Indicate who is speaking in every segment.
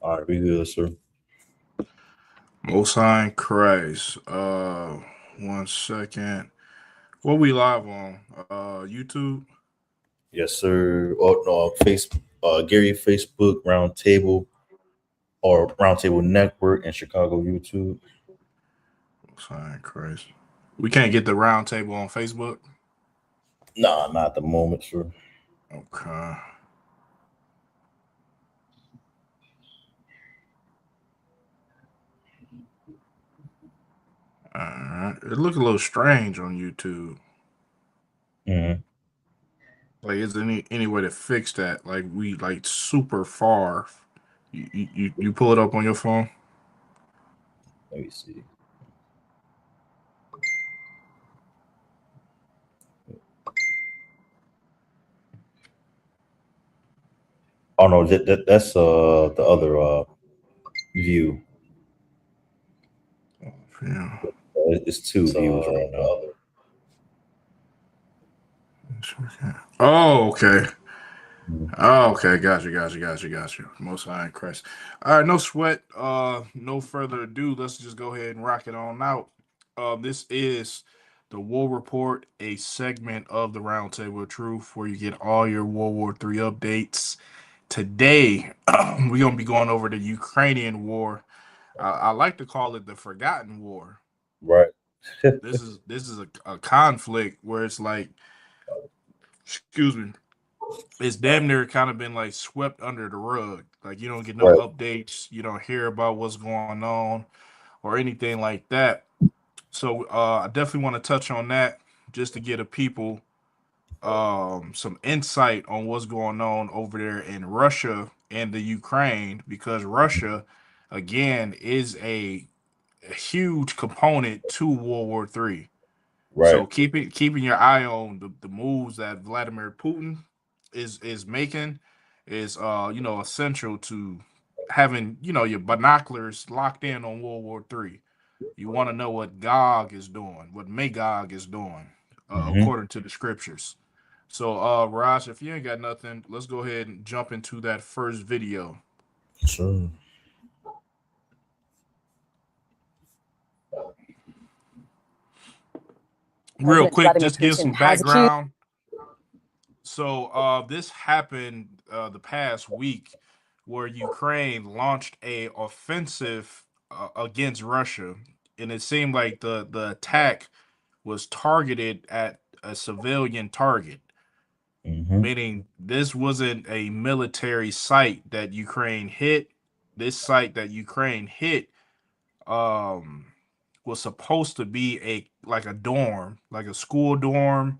Speaker 1: All right, we good, sir.
Speaker 2: Most High in Christ. 1 second. What we live on? YouTube.
Speaker 1: Yes, sir. Oh no, Gary Facebook Roundtable or Roundtable Network and Chicago YouTube.
Speaker 2: Most High in Christ. We can't get the round table on Facebook.
Speaker 1: Nah, not at the moment, sir.
Speaker 2: Okay. Alright. It look a little strange on YouTube.
Speaker 1: Mm-hmm.
Speaker 2: Like, is there any way to fix that? Like, we like super far. You pull it up on your phone.
Speaker 1: Let me see. Oh no, that's the other view.
Speaker 2: Yeah.
Speaker 1: It's two views right now.
Speaker 2: Oh, okay.
Speaker 1: Mhm.
Speaker 2: Oh, okay. Got you. Most High in Christ. All right, no sweat. No further ado. Let's just go ahead and rock it on out. This is the War Report, a segment of the Roundtable of Truth, where you get all your World War III updates. Today, we're gonna be going over the Ukrainian war. I like to call it the Forgotten War.
Speaker 1: Right.
Speaker 2: This is a conflict where it's like, excuse me, it's damn near kind of been like swept under the rug. Like you don't get no
Speaker 1: Right.
Speaker 2: updates, you don't hear about what's going on or anything like that. So I definitely want to touch on that just to get a people some insight on what's going on over there in Russia and the Ukraine because Russia again is a huge component to World War III.
Speaker 1: Right.
Speaker 2: So keeping your eye on the moves that Vladimir Putin is making is essential to having your binoculars locked in on World War III. You want to know what Gog is doing, what Magog is doing,
Speaker 1: Mm-hmm.
Speaker 2: according to the scriptures. So, Raj, if you ain't got nothing, let's go ahead and jump into that first video.
Speaker 1: Sure.
Speaker 2: Real
Speaker 3: President
Speaker 2: quick,
Speaker 3: Vladimir
Speaker 2: just give
Speaker 3: Putin
Speaker 2: some
Speaker 3: has accused.
Speaker 2: background. So this happened the past week where Ukraine launched a offensive against Russia, and it seemed like the attack was targeted at a civilian target,
Speaker 1: Mm-hmm.
Speaker 2: meaning this wasn't a military site that Ukraine hit. This site that Ukraine hit um, was supposed to be a dorm, like a school dorm.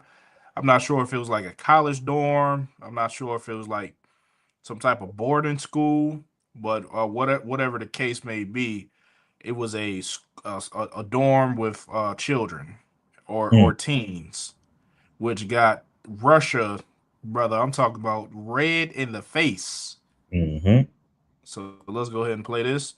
Speaker 2: I'm not sure if it was like a college dorm. I'm not sure if it was like some type of boarding school, but whatever the case may be, it was a dorm with children or teens, which got Russia, brother. I'm talking about red in the face.
Speaker 1: Mm-hmm.
Speaker 2: So let's go ahead and play this.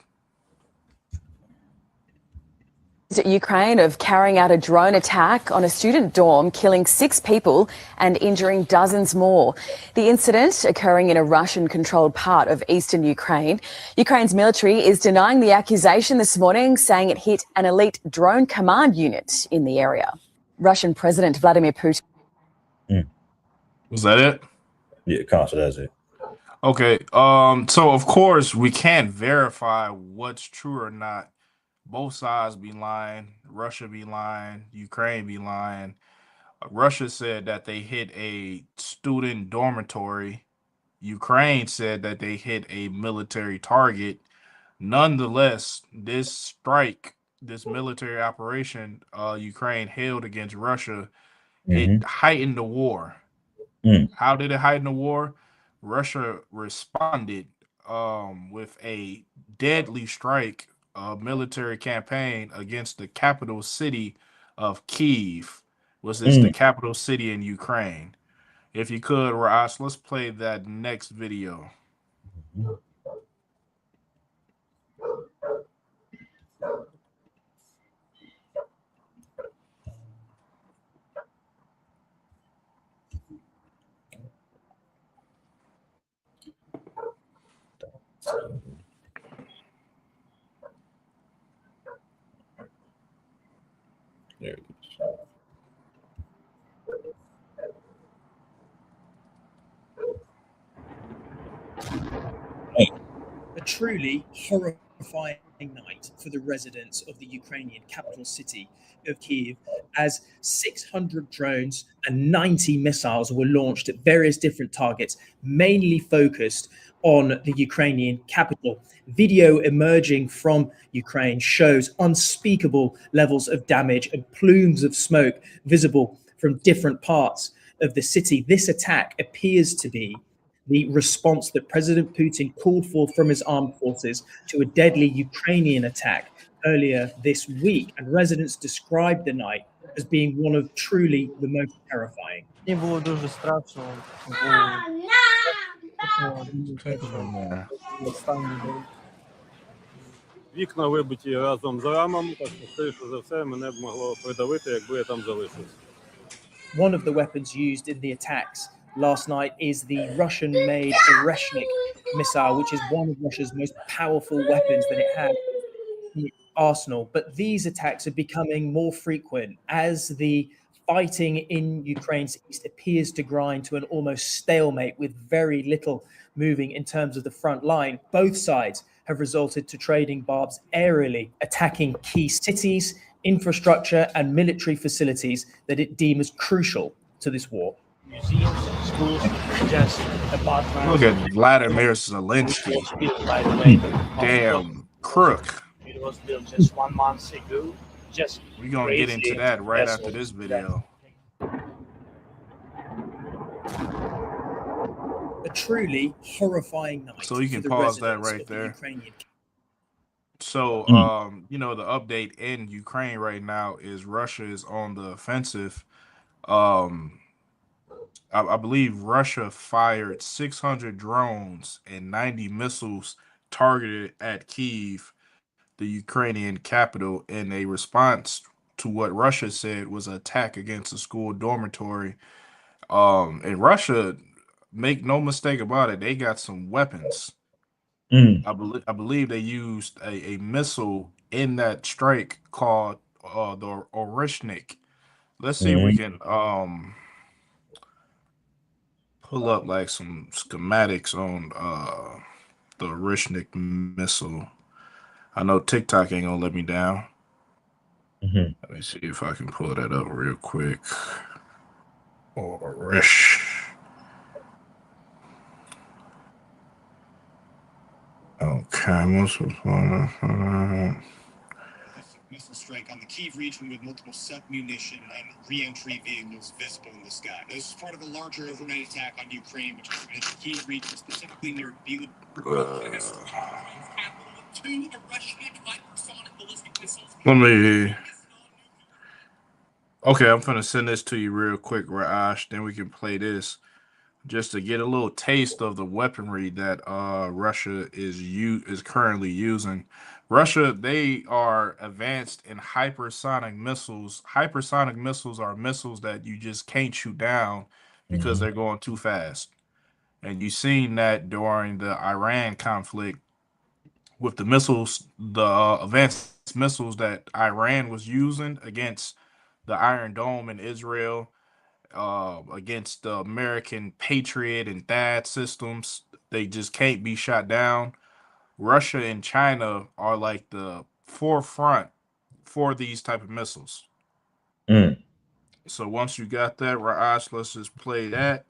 Speaker 3: Ukraine of carrying out a drone attack on a student dorm, killing 6 people and injuring dozens more. The incident occurring in a Russian-controlled part of eastern Ukraine. Ukraine's military is denying the accusation this morning, saying it hit an elite drone command unit in the area. Russian President Vladimir Putin.
Speaker 2: Was that it?
Speaker 1: Yeah, constant, that's it.
Speaker 2: Okay. So of course we can't verify what's true or not. Both sides be lying. Russia be lying. Ukraine be lying. Russia said that they hit a student dormitory. Ukraine said that they hit a military target. Nonetheless, this strike, this military operation, Ukraine held against Russia, it
Speaker 1: Mm-hmm.
Speaker 2: heightened the war.
Speaker 1: Mm.
Speaker 2: How did it heighten the war? Russia responded with a deadly strike, military campaign against the capital city of Kiev, which is the
Speaker 1: Mm.
Speaker 2: capital city in Ukraine. If you could, Ross, let's play that next video.
Speaker 1: There it is.
Speaker 4: A truly horrifying night for the residents of the Ukrainian capital city of Kyiv, as 600 drones and 90 missiles were launched at various different targets, mainly focused on the Ukrainian capital. Video emerging from Ukraine shows unspeakable levels of damage and plumes of smoke visible from different parts of the city. This attack appears to be the response that President Putin called for from his armed forces to a deadly Ukrainian attack earlier this week. And residents described the night as being one of truly the most terrifying.
Speaker 5: Мені було дуже страшно, бо останній день.
Speaker 6: Вікна вибиті разом з рамом, так що, скоріше за все, мене б могло придавити, якби я там залишився.
Speaker 4: One of the weapons used in the attacks last night is the Russian-made Oreshnik missile, which is one of Russia's most powerful weapons that it has in its arsenal. But these attacks are becoming more frequent as the fighting in Ukraine's east appears to grind to an almost stalemate with very little moving in terms of the front line. Both sides have resorted to trading barbs aerially, attacking key cities, infrastructure, and military facilities that it deems crucial to this war.
Speaker 5: Museums, schools, just apartments.
Speaker 2: Look at Vladimir Zelensky.
Speaker 5: It was built, by the way,
Speaker 2: Damn crook.
Speaker 5: It was built just 1 month ago. Just
Speaker 2: We're going to get into that right after this video.
Speaker 4: A truly horrifying night.
Speaker 2: So you can
Speaker 4: for the
Speaker 2: pause that
Speaker 4: residents
Speaker 2: right
Speaker 4: of the
Speaker 2: there.
Speaker 4: Ukrainian.
Speaker 2: So, you know, the update in Ukraine right now is Russia is on the offensive. I believe Russia fired 600 drones and 90 missiles targeted at Kyiv, the Ukrainian capital, in a response to what Russia said was an attack against a school dormitory. And Russia, make no mistake about it, they got some weapons. I believe they used a missile in that strike called the Oreshnik. Let's see if we can pull up like some schematics on the Oreshnik missile. I know TikTok ain't gonna let me down. Let me see if I can pull that up real quick. Oresh. Okay, missile
Speaker 7: strike on the Kyiv region with multiple submunition and re-entry vehicles visible in the sky. This is part of a larger overnight attack on Ukraine, which is in the Kyiv region, specifically near Two Russian hypersonic ballistic missiles.
Speaker 2: Let me. Okay, I'm gonna send this to you real quick, Raash. Then we can play this just to get a little taste of the weaponry that Russia is currently using. Russia, they are advanced in hypersonic missiles. Hypersonic missiles are missiles that you just can't shoot down because they're going too fast. And you've seen that during the Iran conflict with the missiles, the advanced missiles that Iran was using against the Iron Dome in Israel, against the American Patriot and THAAD systems. They just can't be shot down. Russia and China are like the forefront for these type of missiles. So once you got that, Ra'ash, let's just play that.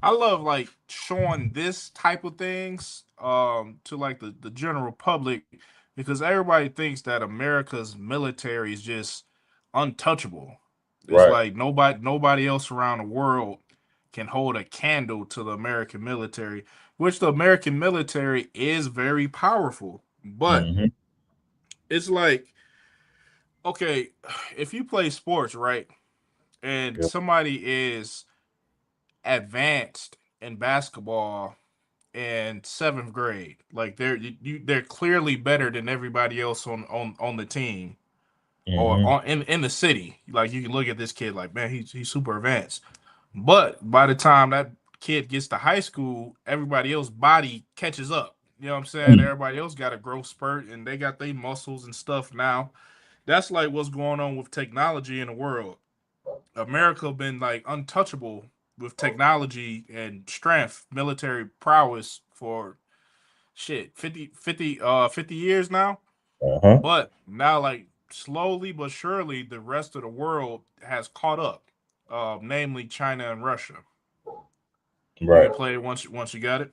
Speaker 2: I love like showing this type of things to like the general public, because everybody thinks that America's military is just untouchable. It's like nobody else around the world can hold a candle to the American military, which the American military is very powerful. But it's like, okay, if you play sports, right, and somebody is advanced in basketball in 7th grade, like they're clearly better than everybody else on the team. Or in the city, like you can look at this kid like, man, he's super advanced. But by the time that kid gets to high school, everybody else's body catches up. You know what I'm saying? Everybody else got a growth spurt and they got their muscles and stuff now. that's like what's going on with technology in the world. America been like untouchable with technology and strength, military prowess for shit 50 years now.
Speaker 1: Uh-huh.
Speaker 2: But now, like slowly but surely, the rest of the world has caught up, namely China and Russia. You
Speaker 1: Right.
Speaker 2: can play it once you got it.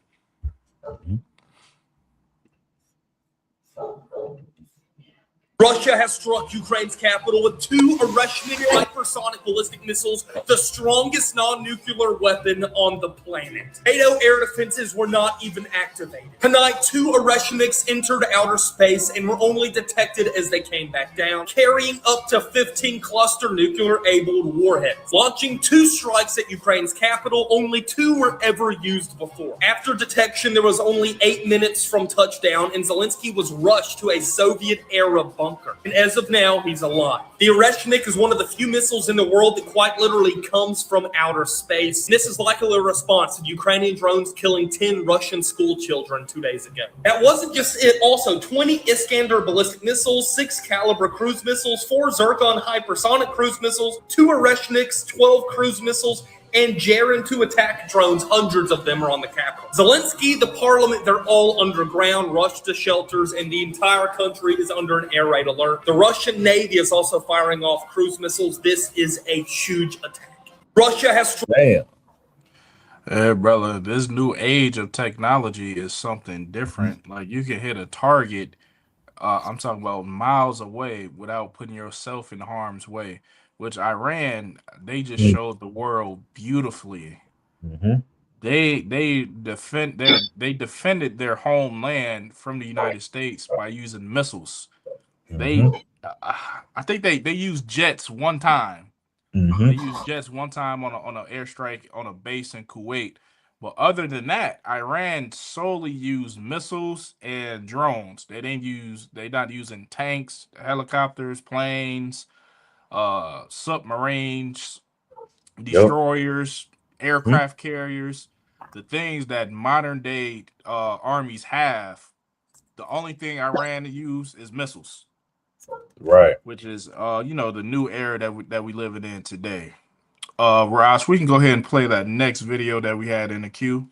Speaker 8: Russia has struck Ukraine's capital with 2 Oreshnik hypersonic ballistic missiles, the strongest non-nuclear weapon on the planet. NATO air defenses were not even activated. Tonight, 2 Oreshniks entered outer space and were only detected as they came back down, carrying up to 15 cluster nuclear-abled warheads. Launching 2 strikes at Ukraine's capital, only 2 were ever used before. After detection, there was only 8 minutes from touchdown, and Zelensky was rushed to a Soviet-era bunker. And as of now, he's alive. The Oreshnik is one of the few missiles in the world that quite literally comes from outer space. This is likely a response to Ukrainian drones killing 10 Russian school children 2 days ago. That wasn't just it. Also, 20 Iskander ballistic missiles, 6 Kalibr cruise missiles, 4 Zircon hypersonic cruise missiles, 2 Oreshniks, 12 cruise missiles, and Jaren 2 attack drones. Hundreds of them are on the capital. Zelensky, the parliament, they're all underground, rushed to shelters, and the entire country is under an air raid alert. The Russian Navy is also firing off cruise missiles. This is a huge attack. Russia has...
Speaker 1: Damn.
Speaker 2: Yeah, brother, this new age of technology is something different. Like you can hit a target, I'm talking about miles away without putting yourself in harm's way, which Iran, they just showed the world beautifully.
Speaker 1: Mm-hmm.
Speaker 2: They defended their homeland from the United States by using missiles. They I think they used jets one time. They used jets one time on an airstrike on a base in Kuwait. But other than that, Iran solely used missiles and drones. They're not using tanks, helicopters, planes, submarines, destroyers, aircraft carriers, the things that modern day armies have. The only thing Iran use is missiles.
Speaker 1: Right.
Speaker 2: Which is the new era that we living in today. Ross, we can go ahead and play that next video that we had in the queue.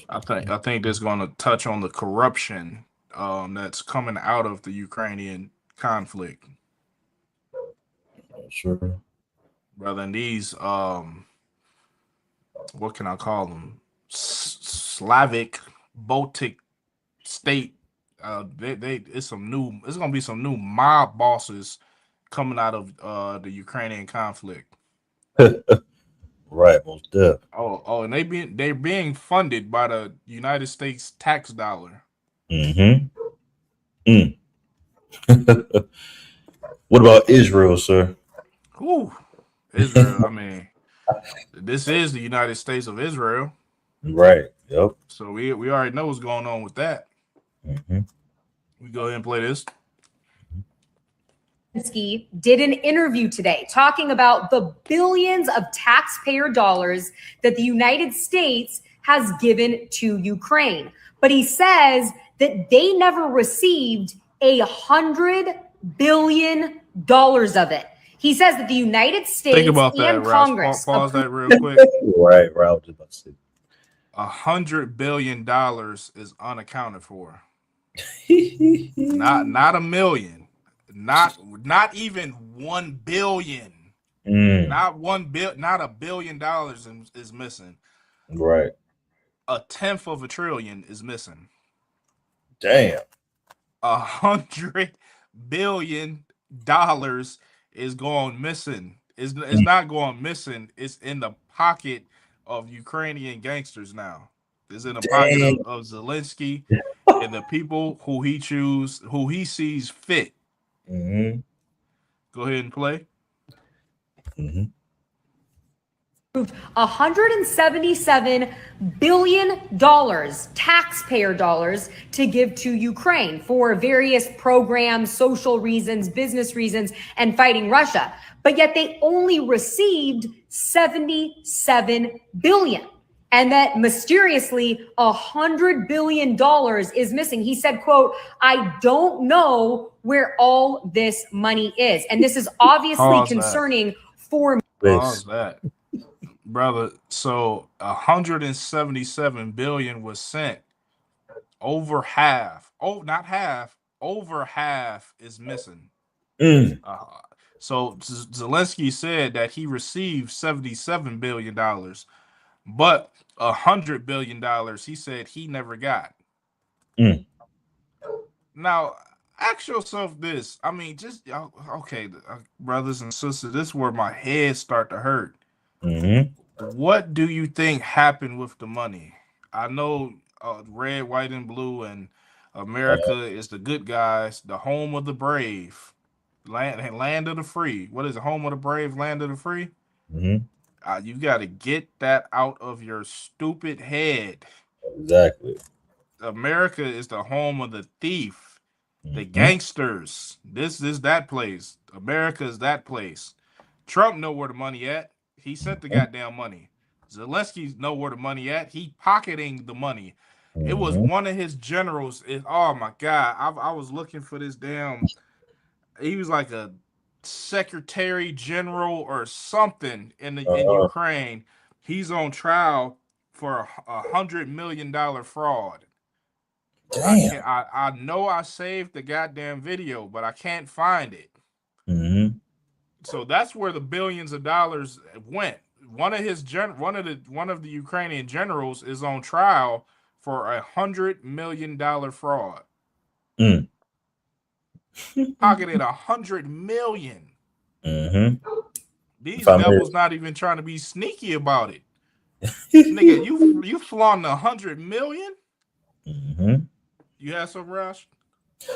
Speaker 2: I think that's going to touch on the corruption that's coming out of the Ukrainian conflict.
Speaker 1: Sure.
Speaker 2: Brother, and these what can I call them? Slavic Baltic state. It's gonna be some new mob bosses coming out of the Ukrainian conflict.
Speaker 1: Right, most definitely.
Speaker 2: Oh, and they're being funded by the United States tax dollar.
Speaker 1: What about Israel, sir?
Speaker 2: Ooh, Israel. I mean, this is the United States of Israel.
Speaker 1: Right. Yep.
Speaker 2: So we already know what's going on with that. We go ahead and play this.
Speaker 9: Zelensky did an interview today talking about the billions of taxpayer dollars that the United States has given to Ukraine. But he says that they never received $100 billion of it. He says that the United States
Speaker 2: Think about that,
Speaker 9: and
Speaker 2: Ross.
Speaker 9: Congress
Speaker 2: Pause that real quick.
Speaker 1: Right. I was just about to say.
Speaker 2: $100 billion is unaccounted for. not a million. Not even 1 billion. Not $1 billion is missing.
Speaker 1: Right.
Speaker 2: 1/10 of a trillion is missing.
Speaker 1: Damn.
Speaker 2: $100 billion is going missing. It's not going missing. It's in the pocket of Ukrainian gangsters now. It's in the pocket of Zelensky and the people who he sees fit. Go ahead and play.
Speaker 9: $177 billion taxpayer dollars to give to Ukraine for various programs, social reasons, business reasons, and fighting Russia. But yet they only received $77 billion. and that mysteriously $100 billion is missing. He said, quote, "I don't know where all this money is." And this is obviously concerning for me.
Speaker 2: Pause that, brother. So 177 billion was sent. Over half. Oh, not half. Over half is missing. So Zelensky said that he received $77 billion, but $100 billion he said he never got. Now, ask yourself this. I mean, just okay, brothers and sisters, this is where my head start to hurt. What do you think happened with the money? I know red, white, and blue, and America is the good guys, the home of the brave, land of the free. What is it? Home of the brave, land of the free. You got to get that out of your stupid head.
Speaker 1: Exactly.
Speaker 2: America is the home of the thief, the gangsters. This is that place. America is that place. Trump know where the money at. He sent the goddamn money. Zelensky know where the money at. He pocketing the money. It was one of his generals. Oh my God. I was looking for this damn. He was like a secretary general or something in Ukraine. He's on trial for $100 million fraud.
Speaker 1: Damn.
Speaker 2: I know I saved the goddamn video, but I can't find it. So that's where the billions of dollars went. One of the Ukrainian generals is on trial for $100 million fraud. Pocketed $100 million. These devils not even trying to be sneaky about it. Nigga, you flaunting $100 million? You have some, Rush?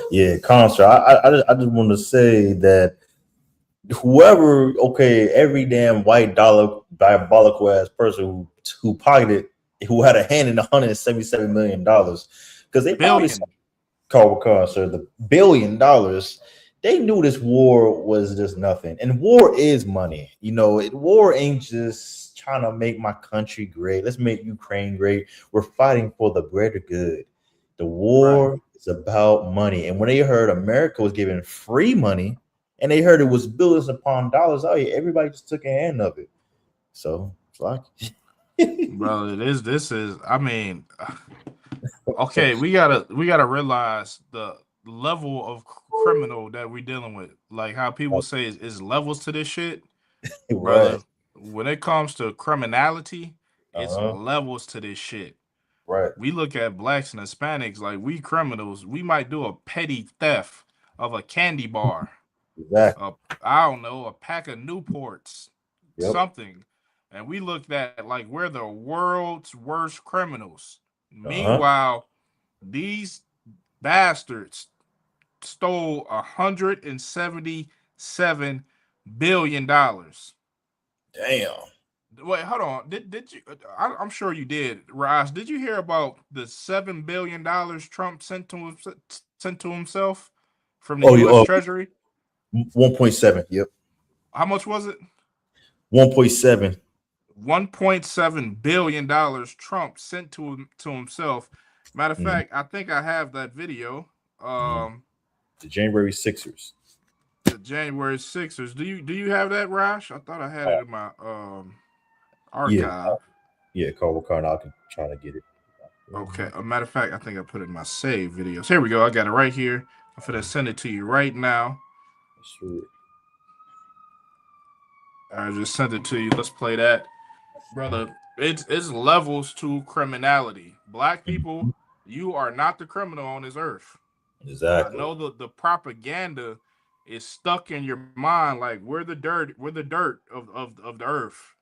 Speaker 1: Yeah, concert. I just want to say that whoever, every damn white dollar diabolical ass person who pocketed, who had a hand in $177 million, because they probably called concert the $1 billion. They knew this war was just nothing, and war is money. You know, war ain't just trying to make my country great. Let's make Ukraine great. We're fighting for the greater good. The war is about money, and when they heard America was giving free money, and they heard it was billions upon dollars, everybody just took a hand of it. So it's like,
Speaker 2: brother, this is. I mean, okay, we gotta realize the level of criminal that we're dealing with. Like how people say is levels to this shit, brother. When it comes to criminality, it's levels to this shit. We look at blacks and Hispanics like we criminals. We might do a petty theft of a candy bar. I don't know, a pack of Newports, something. And we looked at like we're the world's worst criminals. Meanwhile, these bastards stole $177 billion. Damn. Wait, hold on. Did you? I'm sure you did, Ross. Did you hear about the $7 billion Trump sent to himself from the U.S. Treasury?
Speaker 1: 1.7. Yep.
Speaker 2: How much was it?
Speaker 1: 1.7.
Speaker 2: $1.7 billion Trump sent to himself. Matter of fact, I think I have that video.
Speaker 1: The January 6ers.
Speaker 2: The January 6ers. Do you have that, Rash? I thought I had it in my archive.
Speaker 1: Yeah, Carl Card. I can try to get it.
Speaker 2: Okay. A matter of fact, I think I put it in my save videos. Here we go. I got it right here. I'm gonna send it to you right now.
Speaker 1: Sure.
Speaker 2: I just sent it to you. Let's play that, brother. It's levels to criminality. Black people, you are not the criminal on this earth.
Speaker 1: Exactly.
Speaker 2: I know the propaganda is stuck in your mind. Like we're the dirt of the earth.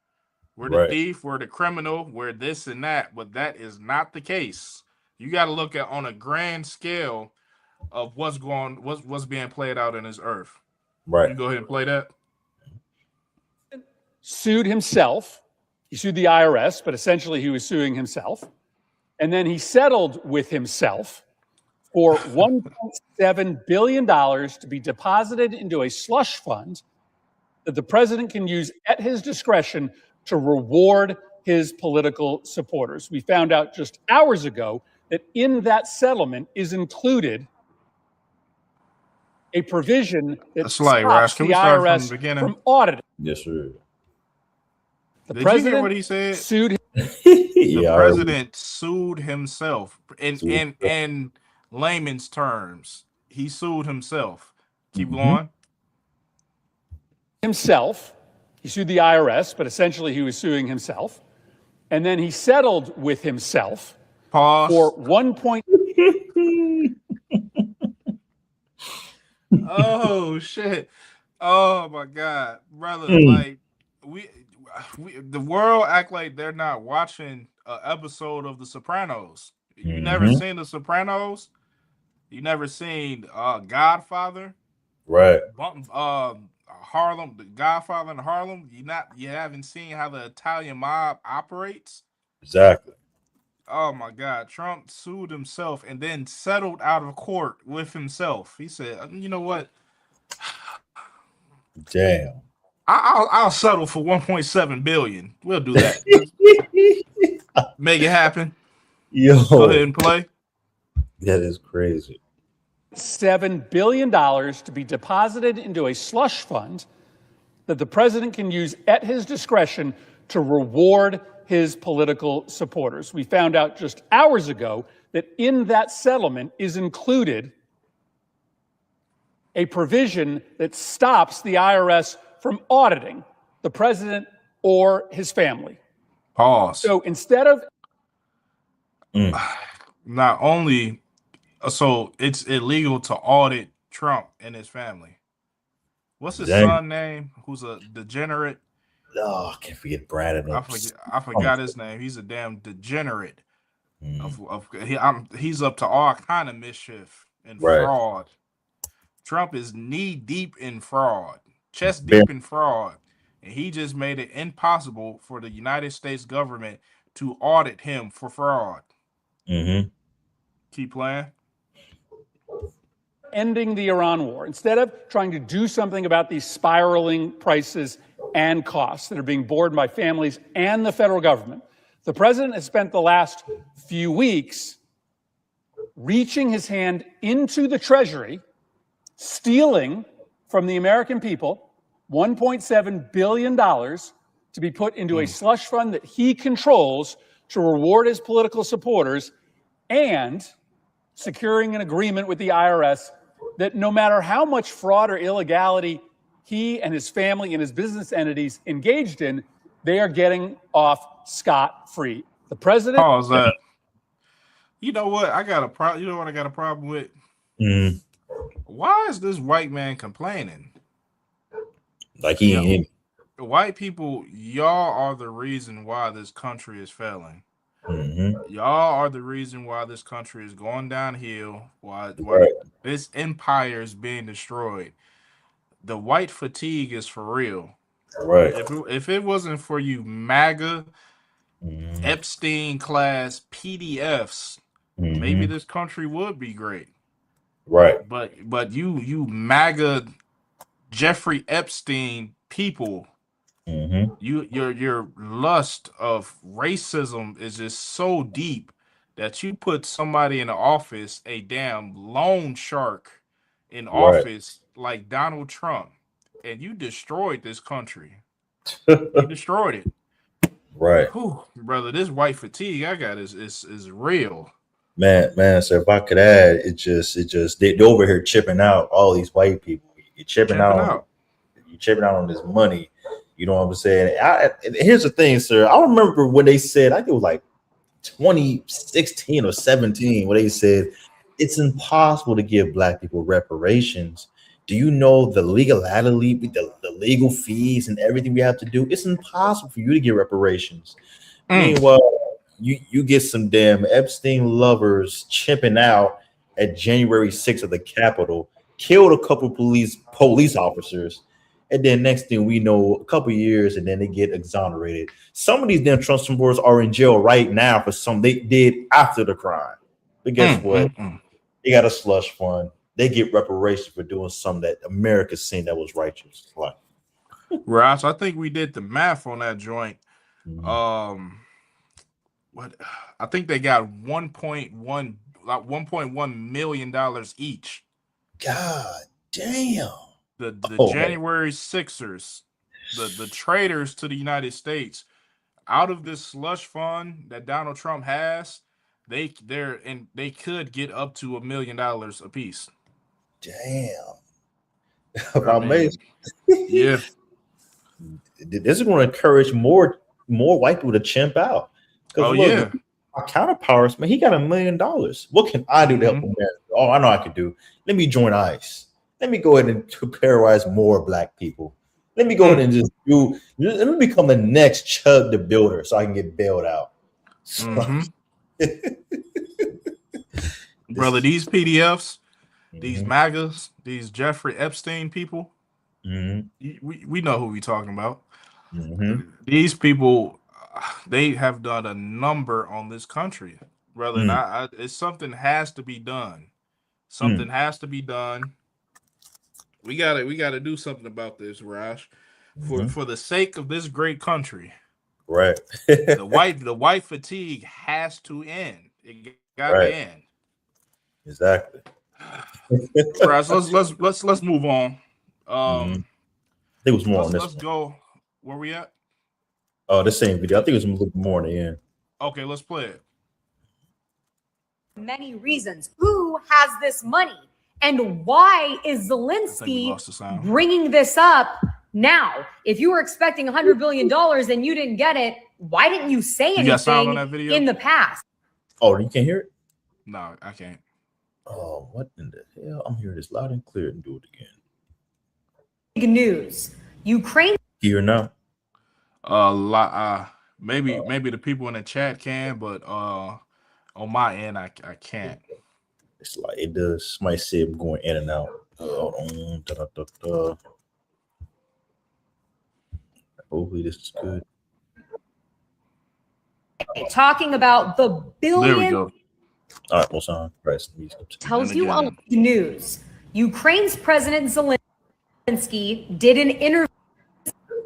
Speaker 2: We're the thief. We're the criminal. We're this and that. But that is not the case. You got to look at on a grand scale of what's being played out in this earth.
Speaker 1: Right.
Speaker 2: You go ahead and play that.
Speaker 10: Sued himself. He sued the IRS, but essentially he was suing himself. And then he settled with himself for $1.7 billion to be deposited into a slush fund that the president can use at his discretion to reward his political supporters. We found out just hours ago that in that settlement is included a provision that
Speaker 2: That's like, Rash,
Speaker 10: stops
Speaker 2: can
Speaker 10: the
Speaker 2: we start from the
Speaker 10: IRS
Speaker 2: beginning?
Speaker 10: from auditing.
Speaker 1: Yes, sir.
Speaker 10: The
Speaker 2: Did you hear
Speaker 10: president
Speaker 2: what he said?
Speaker 10: sued
Speaker 2: The
Speaker 1: Yeah, I heard
Speaker 2: president sued himself in layman's terms. He sued himself. Keep going.
Speaker 10: himself. He sued the IRS, but essentially he was suing himself. And then he settled with himself
Speaker 2: Pause.
Speaker 10: for 1 point.
Speaker 2: Oh shit. Oh my god, brother. Like we the world act like they're not watching an episode of The Sopranos. You never seen The Sopranos? You never seen Godfather?
Speaker 1: right.
Speaker 2: Harlem, The Godfather in Harlem? You haven't seen how the Italian mob operates?
Speaker 1: Exactly.
Speaker 2: Oh my God! Trump sued himself and then settled out of court with himself. He said, "You know what?
Speaker 1: Damn.
Speaker 2: I'll settle for 1.7 billion. We'll do that. Make it happen.
Speaker 1: Yo,
Speaker 2: Go ahead and play."
Speaker 1: that is crazy.
Speaker 10: $7 billion to be deposited into a slush fund that the president can use at his discretion to reward his political supporters. We found out just hours ago that in that settlement is included a provision that stops the IRS from auditing the president or his family.
Speaker 2: Pause.
Speaker 10: So instead of
Speaker 2: Not only, so it's illegal to audit Trump and his family. What's his
Speaker 1: Dang.
Speaker 2: son name? Who's a degenerate?
Speaker 1: Oh, I can't forget Brandon.
Speaker 2: I forgot his name. He's a damn degenerate. He's up to all kind of mischief and fraud. Trump is knee deep in fraud, chest deep in fraud, and he just made it impossible for the United States government to audit him for fraud. Keep playing.
Speaker 10: ending the Iran war, instead of trying to do something about these spiraling prices and costs that are being borne by families and the federal government, the president has spent the last few weeks reaching his hand into the Treasury, stealing from the American people $1.7 billion to be put into a slush fund that he controls to reward his political supporters, and securing an agreement with the IRS that no matter how much fraud or illegality he and his family and his business entities engaged in, they are getting off scot-free. The president...
Speaker 2: Pause that. You know what? I got a problem. You know what I got a problem with? Why is this white man complaining?
Speaker 1: Like he ain't.
Speaker 2: White people, y'all are the reason why this country is failing. Y'all are the reason why this country is going downhill, why this empire is being destroyed. The white fatigue is for real.
Speaker 1: Right.
Speaker 2: If it wasn't for you MAGA, Epstein class PDFs, maybe this country would be great.
Speaker 1: Right.
Speaker 2: But you MAGA Jeffrey Epstein people, your lust of racism is just so deep that you put somebody in the office, a damn loan shark in office like Donald Trump, and you destroyed this country. You destroyed it.
Speaker 1: Right.
Speaker 2: Whew, brother, this white fatigue I got is real.
Speaker 1: Man, so if I could add, it just they're over here chipping out all these white people. You're chipping out on this money. You know what I'm saying? Here's the thing, sir. I remember when they said, I think it was like 2016 or 17, where they said it's impossible to give black people reparations. Do you know the legality, the legal fees and everything we have to do? It's impossible for you to get reparations. Meanwhile, you get some damn Epstein lovers chipping out at January 6th at the Capitol, killed a couple police officers, and then next thing we know, a couple years, and then they get exonerated. Some of these damn Trump supporters are in jail right now for something they did after the crime. But guess what? They got a slush fund. They get reparations for doing something that America seen that was righteous. Like,
Speaker 2: Ross, I think we did the math on that joint. What I think they got 1.1 million dollars each.
Speaker 1: God damn.
Speaker 2: The
Speaker 1: Oh man.
Speaker 2: January Sixers, the traders to the United States, out of this slush fund that Donald Trump has, they could get up to $1 million a piece.
Speaker 1: Damn.
Speaker 2: I mean, yeah.
Speaker 1: This is going to encourage more white people to chimp out. Because
Speaker 2: Oh
Speaker 1: look,
Speaker 2: yeah.
Speaker 1: our counterparts, man, he got $1 million. What can I do to help America? Oh, I know I could do. Let me join ICE. Let me go ahead and terrorize more black people. Let me go ahead and just do. Let me become the next Chub the Builder, so I can get bailed out.
Speaker 2: Brother, these PDFs, these MAGAs, these Jeffrey Epstein people, we know who we're talking about. These people, they have done a number on this country, brother. And it's something has to be done. Something has to be done. We gotta do something about this, Raj, for the sake of this great country.
Speaker 1: Right.
Speaker 2: the white fatigue has to end. It got to end.
Speaker 1: Exactly.
Speaker 2: Raj, let's move on.
Speaker 1: I think it was more on this.
Speaker 2: Let's go. Where we at?
Speaker 1: Oh, the same video. I think it was a little more in the end.
Speaker 2: Okay, let's play it.
Speaker 9: Many reasons. Who has this money? And why is Zelensky bringing this up now? If you were expecting $100 billion and you didn't get it, why didn't you say anything in the past?
Speaker 1: Oh, you can't hear it?
Speaker 2: No, I can't.
Speaker 1: Oh, what in the hell? I'm hearing this loud and clear and do it again.
Speaker 9: Big news. Ukraine.
Speaker 1: Here now.
Speaker 2: Maybe the people in the chat can, but on my end, I can't.
Speaker 1: It's like it does. Somebody say I'm going in and out. Hopefully this is good.
Speaker 9: Talking about the billion.
Speaker 2: There we go.
Speaker 1: All right, what's on?
Speaker 9: Tells you on the news. Ukraine's President Zelensky did an interview.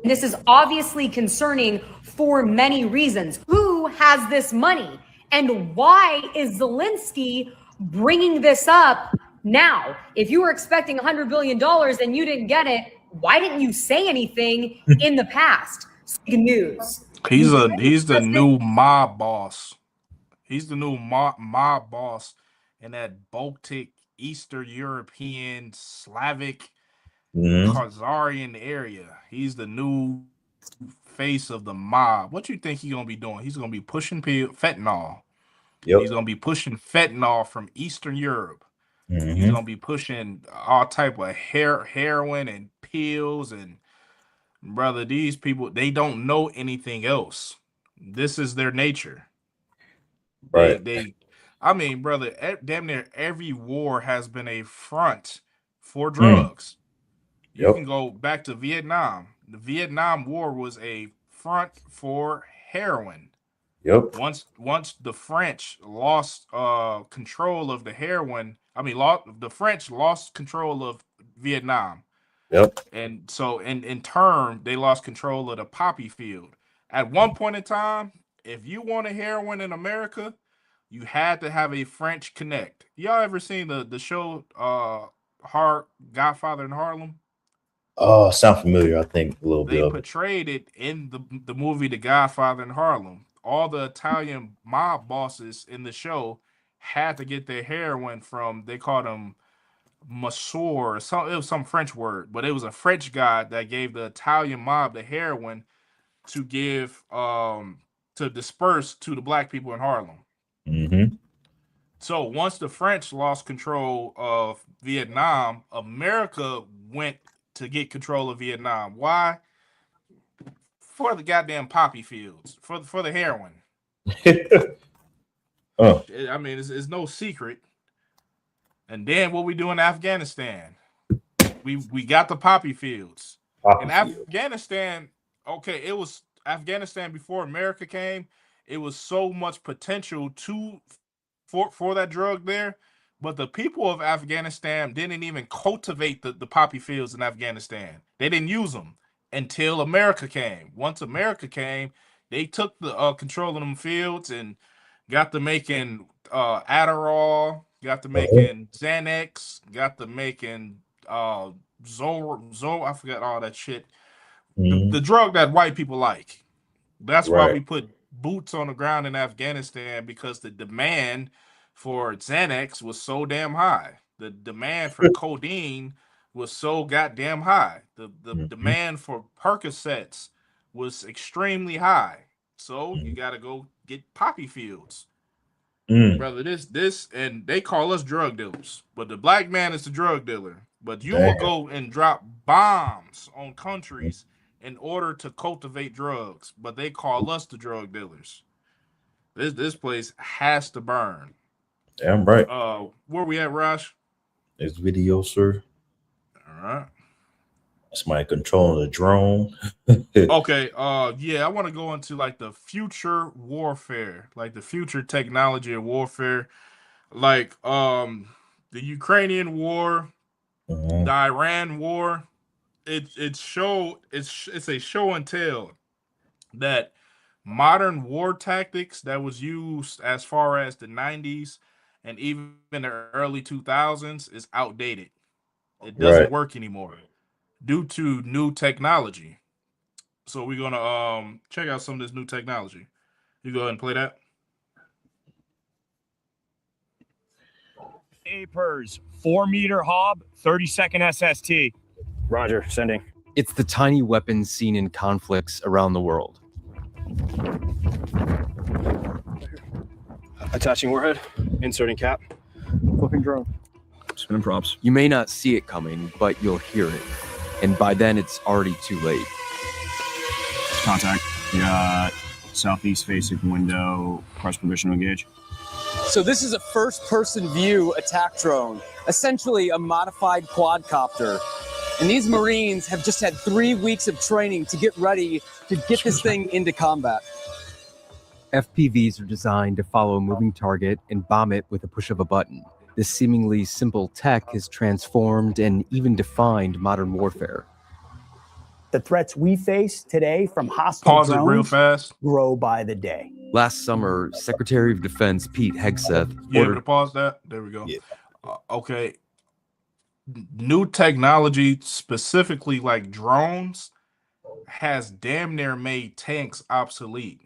Speaker 9: And this is obviously concerning for many reasons. Who has this money? And why is Zelensky bringing this up now? If you were expecting $100 billion and you didn't get it, why didn't you say anything in the past? News.
Speaker 2: He's the new mob boss. He's the new mob boss in that Baltic, Eastern European, Slavic, Khazarian area. He's the new face of the mob. What you think he's gonna be doing? He's gonna be pushing fentanyl.
Speaker 1: Yep.
Speaker 2: He's gonna be pushing fentanyl from Eastern Europe. He's gonna be pushing all type of heroin and pills. And brother, these people, they don't know anything else. This is their nature.
Speaker 1: Right.
Speaker 2: I mean, brother, damn near every war has been a front for drugs. You can go back to Vietnam. The Vietnam War was a front for heroin.
Speaker 1: Yep.
Speaker 2: Once the French lost control of the heroin, the French lost control of Vietnam.
Speaker 1: Yep.
Speaker 2: And so in turn, they lost control of the poppy field. At one point in time, if you wanted heroin in America, you had to have a French connect. Y'all ever seen the show Godfather in Harlem?
Speaker 1: Oh, sound familiar, I think, a little bit.
Speaker 2: They portrayed it in the movie The Godfather in Harlem. All the Italian mob bosses in the show had to get their heroin from, they called him Masseur. It was some French word, but it was a French guy that gave the Italian mob the heroin to give to disperse to the black people in Harlem. So once the French lost control of Vietnam, America went to get control of Vietnam. Why? For the goddamn poppy fields, for the heroin. I mean, it's no secret. And then what we do in Afghanistan, we got the poppy fields. Afghanistan, okay, it was Afghanistan before America came. It was so much potential for that drug there, but the people of Afghanistan didn't even cultivate the poppy fields in Afghanistan. They didn't use them until America came. Once America came, They took the control of them fields and got to making Adderall, got to making Xanax, got to making I forgot all that shit. The drug that white people like. That's why we put boots on the ground in Afghanistan, because the demand for Xanax was so damn high. The demand for codeine was so goddamn high. The demand for Percocets was extremely high. So you got to go get poppy fields. Brother, this, and they call us drug dealers, but the black man is the drug dealer. But you will go and drop bombs on countries in order to cultivate drugs, but they call us the drug dealers. This place has to burn.
Speaker 1: Damn right.
Speaker 2: Where we at, Raj?
Speaker 1: This video, sir.
Speaker 2: All right.
Speaker 1: Somebody controlling the drone.
Speaker 2: Okay. Yeah, I want to go into like the future warfare, like the future technology of warfare, like the Ukrainian war, the Iran war. It's a show and tell that modern war tactics that was used as far as the 90s and even the early 2000s is outdated. It doesn't work anymore due to new technology. So we're gonna check out some of this new technology. You go ahead and play that.
Speaker 11: APERS, 4-meter Hob, 30-second SST.
Speaker 12: Roger, sending.
Speaker 13: It's the tiny weapons seen in conflicts around the world.
Speaker 12: Attaching warhead, inserting cap. Flipping drone. Spinning props.
Speaker 13: You may not see it coming, but you'll hear it. And by then, it's already too late.
Speaker 12: Contact. We got southeast facing window, press permission to engage.
Speaker 14: So this is a first-person view attack drone, essentially a modified quadcopter. And these Marines have just had 3 weeks of training to get ready to get this thing into combat.
Speaker 13: FPVs are designed to follow a moving target and bomb it with a push of a button. This seemingly simple tech has transformed and even defined modern warfare.
Speaker 15: The threats we face today from hostile drones
Speaker 2: real fast.
Speaker 15: Grow by the day.
Speaker 13: Last summer, Secretary of Defense Pete Hegseth
Speaker 2: You able to pause that? There we go. Yeah. Okay. New technology, specifically like drones, has damn near made tanks obsolete.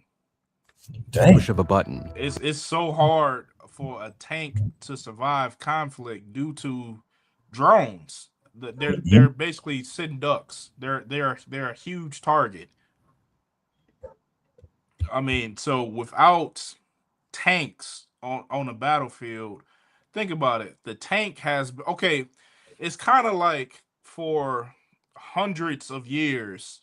Speaker 13: Push of a button.
Speaker 2: It's so hard for a tank to survive conflict due to drones. They're basically sitting ducks. They're a huge target. I mean, so without tanks on a battlefield, think about it. The tank has it's kind of like for hundreds of years,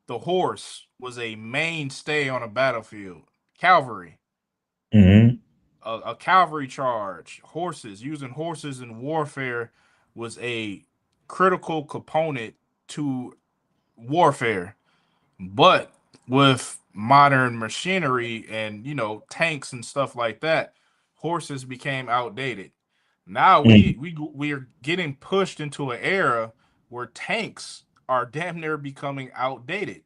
Speaker 2: the horse was a mainstay on a battlefield. Cavalry. A cavalry charge, using horses in warfare was a critical component to warfare. But with modern machinery and tanks and stuff like that, horses became outdated. Now we are getting pushed into an era where tanks are damn near becoming outdated.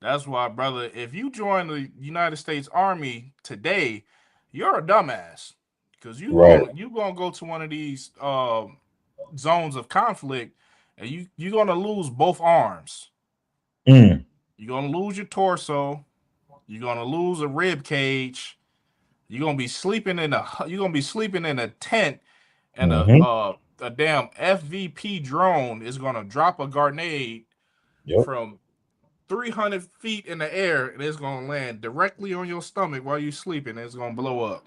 Speaker 2: That's why, brother, if you join the United States Army today, you're a dumbass, because you gonna go to one of these zones of conflict and you're gonna lose both arms. You're gonna lose your torso. You're gonna lose a rib cage. You're gonna be sleeping in a tent, and a damn FVP drone is gonna drop a grenade from 300 feet in the air, and it's gonna land directly on your stomach while you're sleeping, and it's gonna blow up.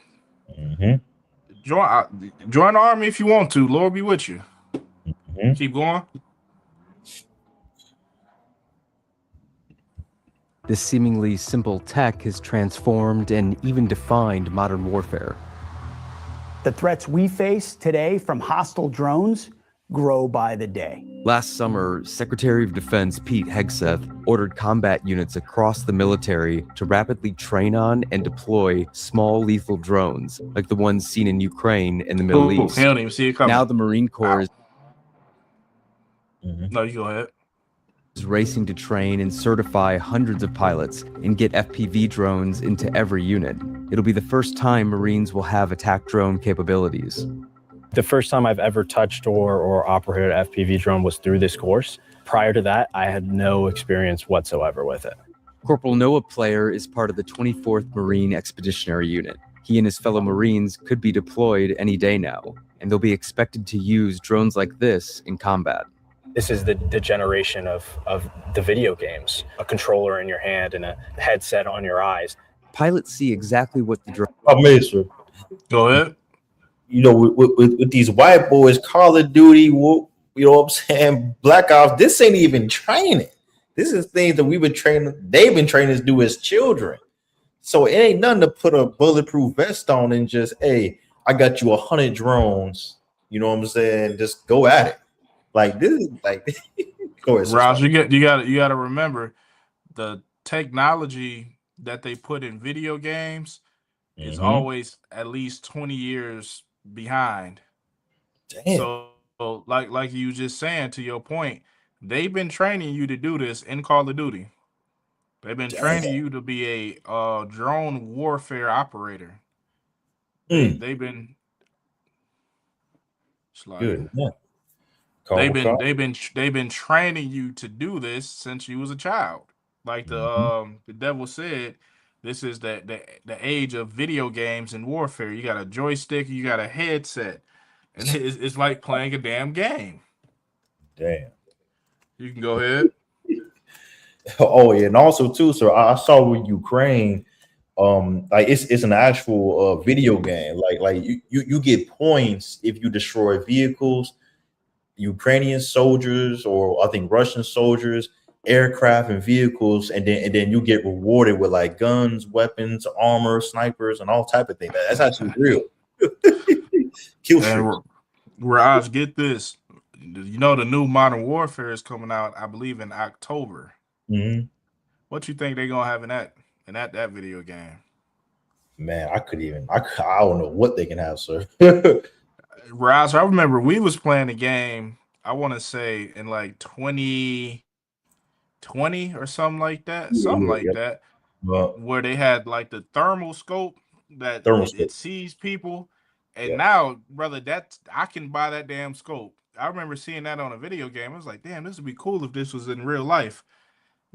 Speaker 2: Join the army if you want to. Lord be with you. Keep going.
Speaker 13: This seemingly simple tech has transformed and even defined modern warfare.
Speaker 15: The threats we face today from hostile drones grow by the day.
Speaker 13: Last summer, Secretary of Defense Pete Hegseth ordered combat units across the military to rapidly train on and deploy small lethal drones, like the ones seen in Ukraine and the Middle East.
Speaker 2: I don't even see it coming.
Speaker 13: Now the Marine Corps is...
Speaker 2: No, you go ahead.
Speaker 13: is racing to train and certify hundreds of pilots and get FPV drones into every unit. It'll be the first time Marines will have attack drone capabilities.
Speaker 16: The first time I've ever touched or operated an FPV drone was through this course. Prior to that, I had no experience whatsoever with it.
Speaker 13: Corporal Noah Player is part of the 24th Marine Expeditionary Unit. He and his fellow Marines could be deployed any day now, and they'll be expected to use drones like this in combat.
Speaker 16: This is the generation of the video games, a controller in your hand and a headset on your eyes.
Speaker 13: Pilots see exactly what the drone...
Speaker 1: Mason.
Speaker 2: Go ahead.
Speaker 1: You know, with these white boys, Call of Duty, you know what I'm saying, Black Ops, this ain't even training. This is things that they've been training to do as children. So it ain't nothing to put a bulletproof vest on and just, hey, I got you 100 drones. You know what I'm saying? Just go at it. Like this is like go ahead.
Speaker 2: Rouse, you got to remember the technology that they put in video games is always at least 20 years behind.
Speaker 1: Damn.
Speaker 2: So like you were just saying, to your point, they've been training you to do this in Call of Duty. They've been training you to be a drone warfare operator. They've been
Speaker 1: good. Yeah.
Speaker 2: They've been training you to do this since you was a child. Like the devil said, this is the age of video games and warfare. You got a joystick, you got a headset, and it's like playing a damn game.
Speaker 1: Damn.
Speaker 2: You can go ahead.
Speaker 1: Oh yeah, and also too, sir, I saw with Ukraine, like it's an actual video game. Like you get points if you destroy vehicles, Ukrainian soldiers, or I think Russian soldiers, aircraft and vehicles, and then you get rewarded with like guns, weapons, armor, snipers, and all type of things. That's actually real. Kill streaks.
Speaker 2: Raj, get this. You know the new Modern Warfare is coming out, I believe, in October. What you think they're gonna have in that video game?
Speaker 1: Man, I don't know what they can have, sir.
Speaker 2: Raj, I remember we was playing a game, I want to say in like 2020 or something like that. Where they had like the thermal scope that it sees people. And now, brother, I can buy that damn scope. I remember seeing that on a video game. I was like, damn, this would be cool if this was in real life.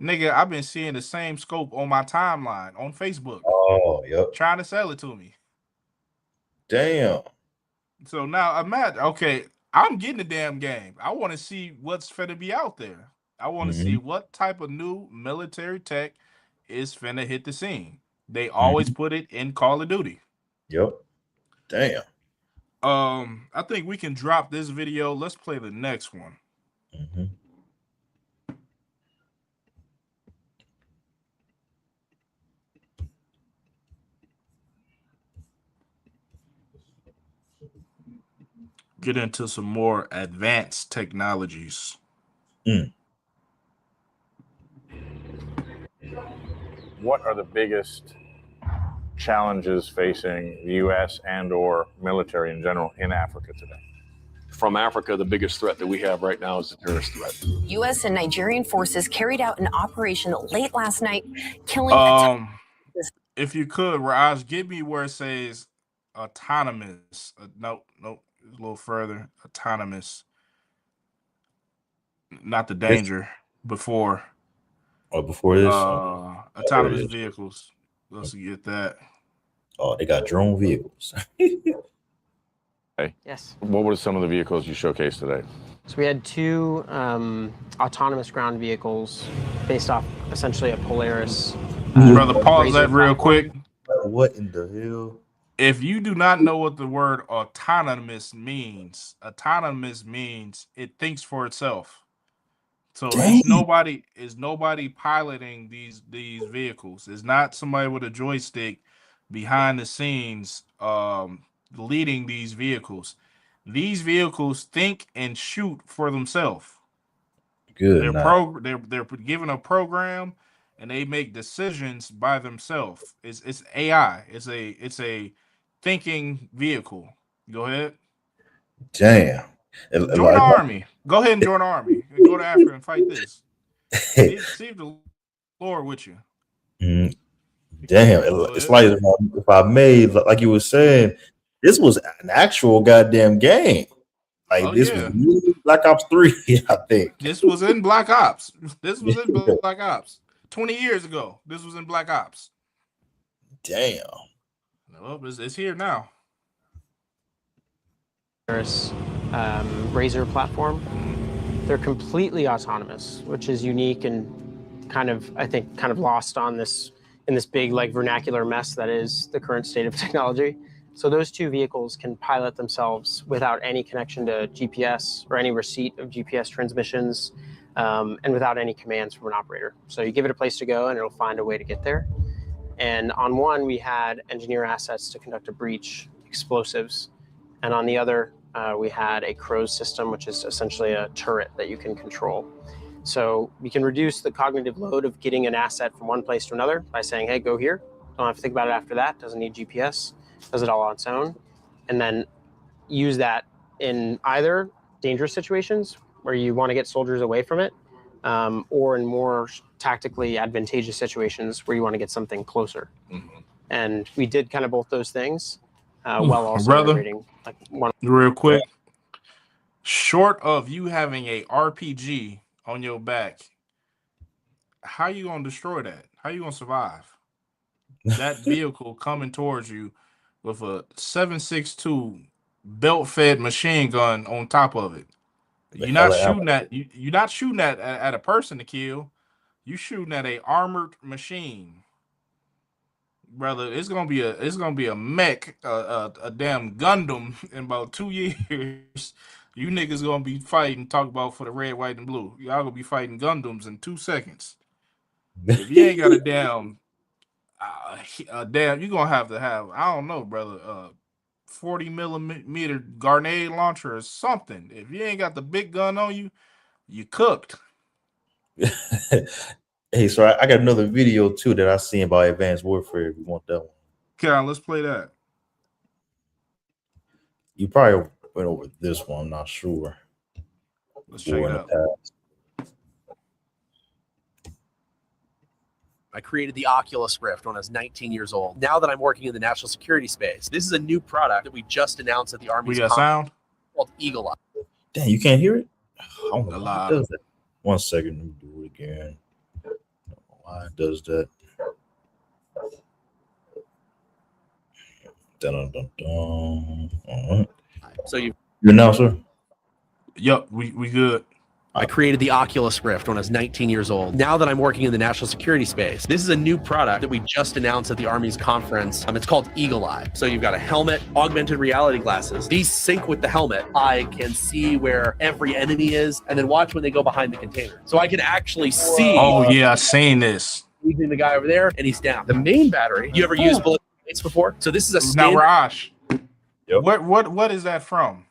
Speaker 2: Nigga, I've been seeing the same scope on my timeline on Facebook.
Speaker 1: Oh, yep.
Speaker 2: Trying to sell it to me.
Speaker 1: Damn.
Speaker 2: So now imagine, okay, I'm getting the damn game. I want to see what's finna be out there. I want to see what type of new military tech is finna hit the scene. They always put it in Call of Duty.
Speaker 1: Yep. Damn.
Speaker 2: I think we can drop this video. Let's play the next one. Get into some more advanced technologies.
Speaker 17: What are the biggest challenges facing the U.S. and or military in general in Africa today?
Speaker 18: From Africa, the biggest threat that we have right now is the terrorist threat.
Speaker 19: U.S. and Nigerian forces carried out an operation late last night, killing...
Speaker 2: If you could, Raj, give me where it says autonomous. Nope. A little further. Autonomous. Not the danger. Before.
Speaker 1: Oh, before this?
Speaker 2: Autonomous vehicles. Let's get that.
Speaker 1: Oh, they got drone vehicles.
Speaker 17: Hey.
Speaker 20: Yes.
Speaker 17: What were some of the vehicles you showcased today?
Speaker 20: So we had two autonomous ground vehicles based off essentially a Polaris.
Speaker 2: Brother, pause that real quick.
Speaker 1: What in the hell?
Speaker 2: If you do not know what the word autonomous means it thinks for itself. So it's nobody piloting these vehicles. It's not somebody with a joystick behind the scenes leading these vehicles. These vehicles think and shoot for themselves.
Speaker 1: Good.
Speaker 2: They're given a program and they make decisions by themselves. It's AI. It's a thinking vehicle. Go ahead.
Speaker 1: Damn.
Speaker 2: Join the army. Go ahead and join the army. Go to Africa and fight this. see if the Lord with you.
Speaker 1: Damn, it's like if I made, like you were saying, this was an actual goddamn game. Like this was really Black Ops 3, I think.
Speaker 2: This was in Black Ops. This was in Black Ops. 20 years ago, this was in Black Ops.
Speaker 1: Damn.
Speaker 2: Well, it's here now.
Speaker 20: Razor platform. They're completely autonomous, which is unique and kind of, I think, kind of lost on this in this big like vernacular mess that is the current state of technology. So those two vehicles can pilot themselves without any connection to GPS or any receipt of GPS transmissions, and without any commands from an operator. So you give it a place to go and it'll find a way to get there. And on one, we had engineer assets to conduct a breach, explosives. And on the other, we had a CROWS system, which is essentially a turret that you can control. So we can reduce the cognitive load of getting an asset from one place to another by saying, hey, go here. Don't have to think about it after that. Doesn't need GPS. Does it all on its own. And then use that in either dangerous situations where you want to get soldiers away from it, or in more tactically advantageous situations where you want to get something closer. And we did kind of both those things while also generating like one.
Speaker 2: Real quick, short of you having a RPG on your back, how you gonna destroy that? How you gonna survive? That vehicle coming towards you with a 7.62 belt-fed machine gun on top of it. You're not shooting at you're not shooting at a person to kill. You shooting at a armored machine, brother. It's gonna be a mech, a damn Gundam in about 2 years. You niggas gonna be fighting. Talk about for the red, white, and blue. Y'all gonna be fighting Gundams in 2 seconds. If you ain't got a damn, you gonna have I don't know, brother. 40 millimeter grenade launcher or something. If you ain't got the big gun on you, you cooked.
Speaker 1: Hey, so I got another video too that I seen about advanced warfare. If you want that one,
Speaker 2: Karen, let's play that.
Speaker 1: You probably went over this one. I'm not sure.
Speaker 2: Let's check it out.
Speaker 21: I created the Oculus Rift when I was 19 years old. Now that I'm working in the national security space, this is a new product that we just announced at the Army's
Speaker 2: We got sound?
Speaker 21: called Eagle Eye.
Speaker 1: Damn, you can't hear it? I don't know why it does that. 1 second, let me do it again. I don't know why it does that. Dun, dun, dun. All right.
Speaker 21: So you
Speaker 1: now, sir?
Speaker 2: Yup, we good.
Speaker 21: I created the Oculus Rift when I was 19 years old. Now that I'm working in the national security space, this is a new product that we just announced at the Army's conference. It's called Eagle Eye. So you've got a helmet, augmented reality glasses. These sync with the helmet. I can see where every enemy is and then watch when they go behind the container. So I can actually see.
Speaker 2: Oh, yeah, I've seen this.
Speaker 21: Leaving the guy over there and he's down. The main battery, you ever used bullet plates before? So this is a
Speaker 2: Now,
Speaker 21: standard.
Speaker 2: Raj, what is that from?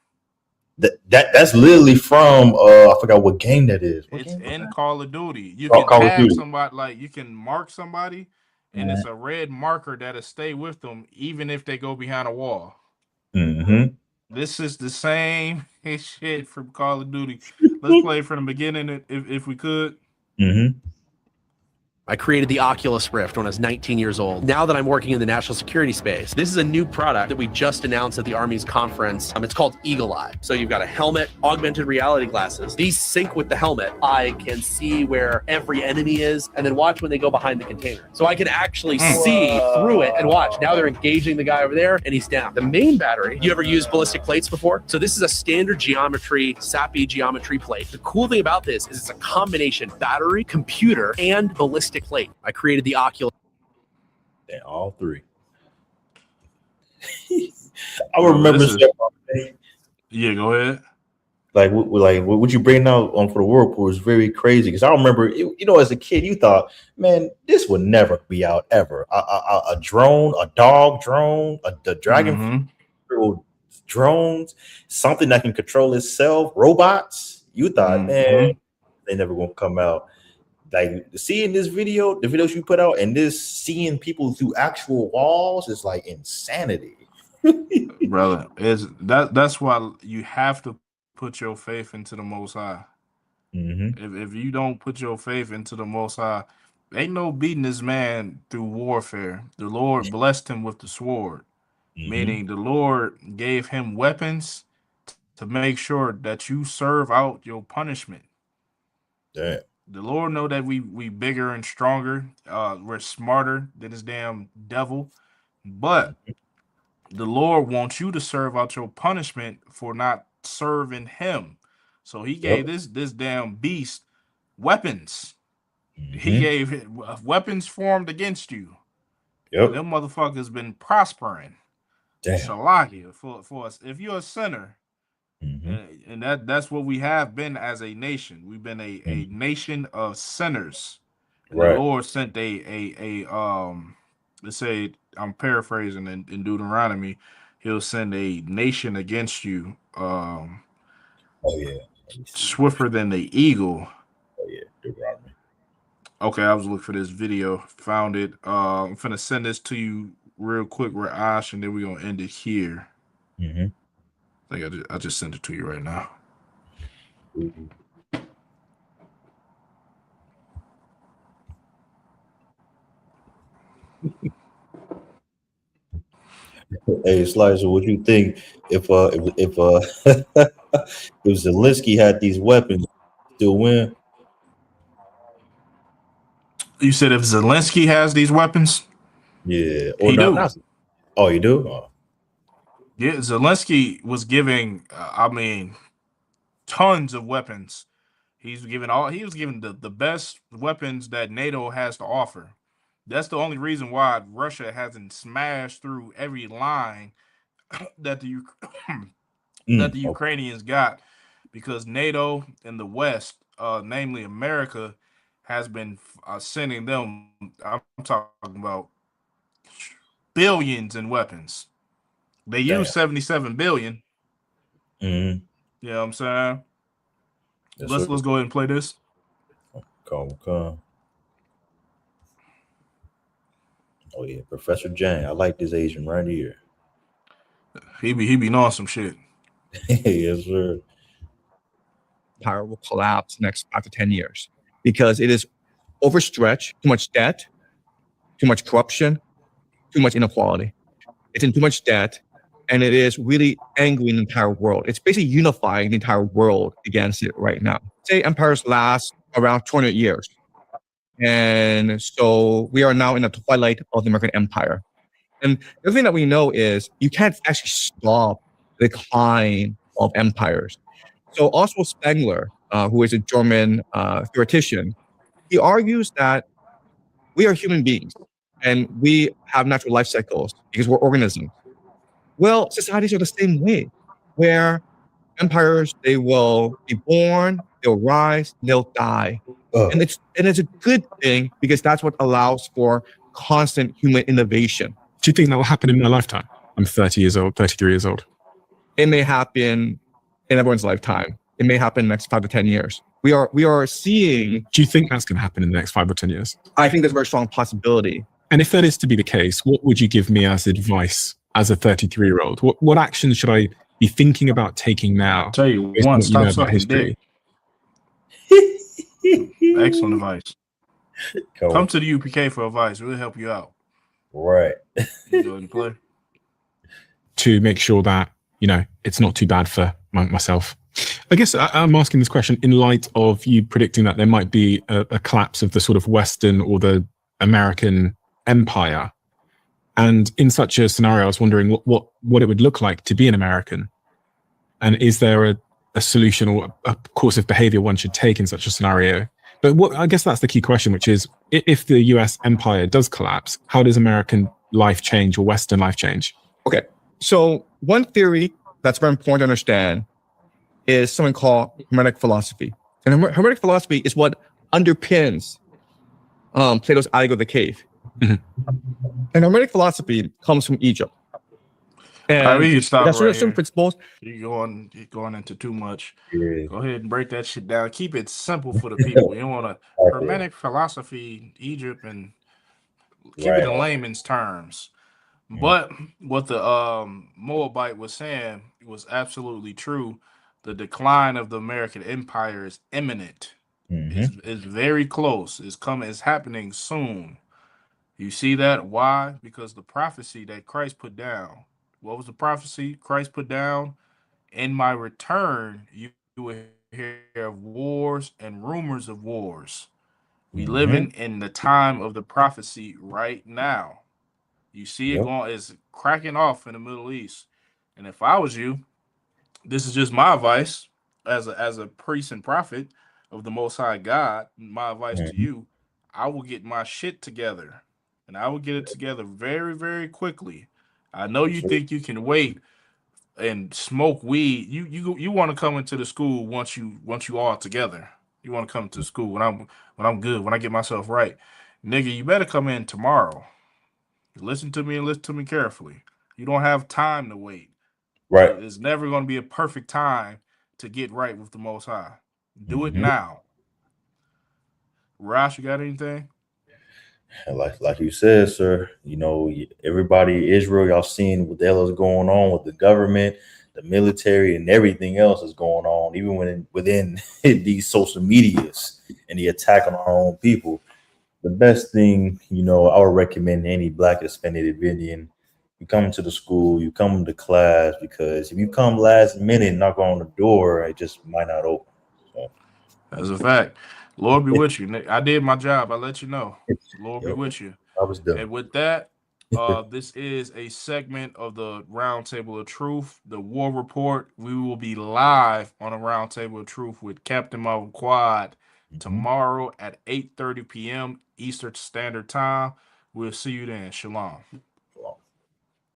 Speaker 1: That's literally from I forgot what game that is.
Speaker 2: It's in Call of Duty. You
Speaker 1: Oh,
Speaker 2: can
Speaker 1: Call of
Speaker 2: have
Speaker 1: Duty.
Speaker 2: somebody, like you can mark somebody, and it's a red marker that'll stay with them even if they go behind a wall.
Speaker 1: Mm-hmm.
Speaker 2: This is the same shit from Call of Duty. Let's play from the beginning if we could.
Speaker 1: Mm-hmm.
Speaker 21: I created the Oculus Rift when I was 19 years old. Now that I'm working in the national security space, this is a new product that we just announced at the Army's conference. It's called Eagle Eye. So you've got a helmet, augmented reality glasses. These sync with the helmet. I can see where every enemy is and then watch when they go behind the container. So I can actually see through it and watch. Now they're engaging the guy over there and he's down. The main battery, you ever used ballistic plates before? So this is a standard geometry, SAPI geometry plate. The cool thing about this is it's a combination battery, computer, and ballistic plate. I created the Oculus.
Speaker 1: And all three. I remember.
Speaker 2: Yeah, go ahead.
Speaker 1: Like what you bring out on for the War Report was very crazy because I remember, as a kid, you thought, man, this would never be out ever. A drone, a dog drone, the dragon drones, something that can control itself, robots. You thought, man, they never gonna come out. Like seeing this video, the videos you put out, and this seeing people through actual walls is like insanity.
Speaker 2: Brother, that's why you have to put your faith into the Most High. If you don't put your faith into the Most High, ain't no beating this man through warfare. The Lord blessed him with the sword, meaning the Lord gave him weapons to make sure that you serve out your punishment.
Speaker 1: Damn.
Speaker 2: The Lord know that we bigger and stronger. We're smarter than this damn devil, but the Lord wants you to serve out your punishment for not serving Him. So He gave this damn beast weapons. He gave it weapons formed against you. And them motherfuckers been prospering.
Speaker 1: Damn.
Speaker 2: Shalakia for us. If you're a sinner, and that's what we have been as a nation. We've been a nation of sinners. And the Lord sent let's say I'm paraphrasing in Deuteronomy, He'll send a nation against you. Swifter than the eagle.
Speaker 1: Oh yeah, Deuteronomy.
Speaker 2: Okay, I was looking for this video, found it. I'm finna send this to you real quick, Ash, and then we're gonna end it here. I think I just sent it to you right now.
Speaker 1: Hey, Slicer, what you think if if Zelensky had these weapons, still win?
Speaker 2: You said if Zelensky has these weapons?
Speaker 1: Yeah, or
Speaker 2: He
Speaker 1: not?
Speaker 2: do.
Speaker 1: Oh, you do? Oh.
Speaker 2: Yeah, Zelensky was giving, tons of weapons. He was giving the best weapons that NATO has to offer. That's the only reason why Russia hasn't smashed through every line that the that the Ukrainians got, because NATO and the West, namely America, has been sending them. I'm talking about billions in weapons. They use 77 billion. You know what I'm saying? Let's go ahead and play this.
Speaker 1: Come. Oh yeah, Professor Jang. I like this Asian right here.
Speaker 2: He be knowing some shit.
Speaker 1: Yes, sir.
Speaker 3: Empire will collapse next 5 to 10 years because it is overstretched, too much debt, too much corruption, too much inequality. It's in too much debt, and it is really angering the entire world. It's basically unifying the entire world against it right now. Say empires last around 200 years. And so we are now in the twilight of the American Empire. And the thing that we know is you can't actually stop the decline of empires. So Oswald Spengler, who is a German theoretician, he argues that we are human beings and we have natural life cycles because we're organisms. Well, societies are the same way, where empires, they will be born, they'll rise, they'll die. And it's a good thing because that's what allows for constant human innovation.
Speaker 22: Do you think that will happen in my lifetime? I'm 30 years old, 33 years old.
Speaker 3: It may happen in everyone's lifetime. It may happen in the next 5 to 10 years. We are seeing.
Speaker 22: Do you think that's going to happen in the next 5 or 10 years?
Speaker 3: I think there's a very strong possibility.
Speaker 22: And if that is to be the case, what would you give me as advice as a 33-year-old? What actions should I be thinking about taking now?
Speaker 2: Tell you one, stop sucking dick. Excellent advice. Come to the UPK for advice. We'll help you out.
Speaker 1: Right.
Speaker 2: You go and play.
Speaker 22: To make sure that, it's not too bad for myself. I guess I'm asking this question in light of you predicting that there might be a collapse of the sort of Western or the American empire. And in such a scenario, I was wondering what it would look like to be an American. And is there a solution or a course of behavior one should take in such a scenario? But I guess that's the key question, which is, if the US empire does collapse, how does American life change or Western life change?
Speaker 3: Okay. So one theory that's very important to understand is something called Hermetic philosophy. And Hermetic philosophy is what underpins Plato's Allegory of the Cave. And Hermetic philosophy comes from Egypt. And
Speaker 2: we can stop
Speaker 3: that's
Speaker 2: right
Speaker 3: certain
Speaker 2: here.
Speaker 3: principles.
Speaker 2: You're going into too much. Yeah. Go ahead and break that shit down. Keep it simple for the people. You don't want to Hermetic philosophy, Egypt, and keep it in layman's terms. But what the Moabite was saying was absolutely true. The decline of the American empire is imminent.
Speaker 1: Mm-hmm.
Speaker 2: It's very close. It's coming. It's happening soon. You see that? Why? Because the prophecy that Christ put down. What was the prophecy Christ put down? In my return, you will hear of wars and rumors of wars. We living in the time of the prophecy right now. You see it
Speaker 1: Yep.
Speaker 2: going, it's cracking off in the Middle East. And if I was you, this is just my advice as a priest and prophet of the Most High God. My advice to
Speaker 1: Mm-hmm.
Speaker 2: you, I will get my shit together, and I will get it together very, very quickly. I know you think you can wait and smoke weed. You want to come into the school once you all together. You want to come to school when I'm good, when I get myself right. Nigga, you better come in tomorrow. Listen to me and listen to me carefully. You don't have time to wait.
Speaker 1: Right.
Speaker 2: It's never going to be a perfect time to get right with the Most High. Do it
Speaker 1: Mm-hmm.
Speaker 2: now. Rosh, you got anything?
Speaker 1: Like you said, sir, you know, everybody, Israel, y'all seen what the hell is going on with the government, the military, and everything else is going on, even within these social medias and the attack on our own people. The best thing, you know, I would recommend any Black Hispanic Indian, you come to the school, you come to class, because if you come last minute and knock on the door, it just might not open. So,
Speaker 2: That's a fact. Lord be with you. I did my job. I let you know. Lord be
Speaker 1: yep,
Speaker 2: with you.
Speaker 1: I was done.
Speaker 2: And with that, this is a segment of the Roundtable of Truth, the War Report. We will be live on a Roundtable of Truth with Captain Marvel Quad tomorrow at 8:30 p.m. Eastern Standard Time. We'll see you then. Shalom.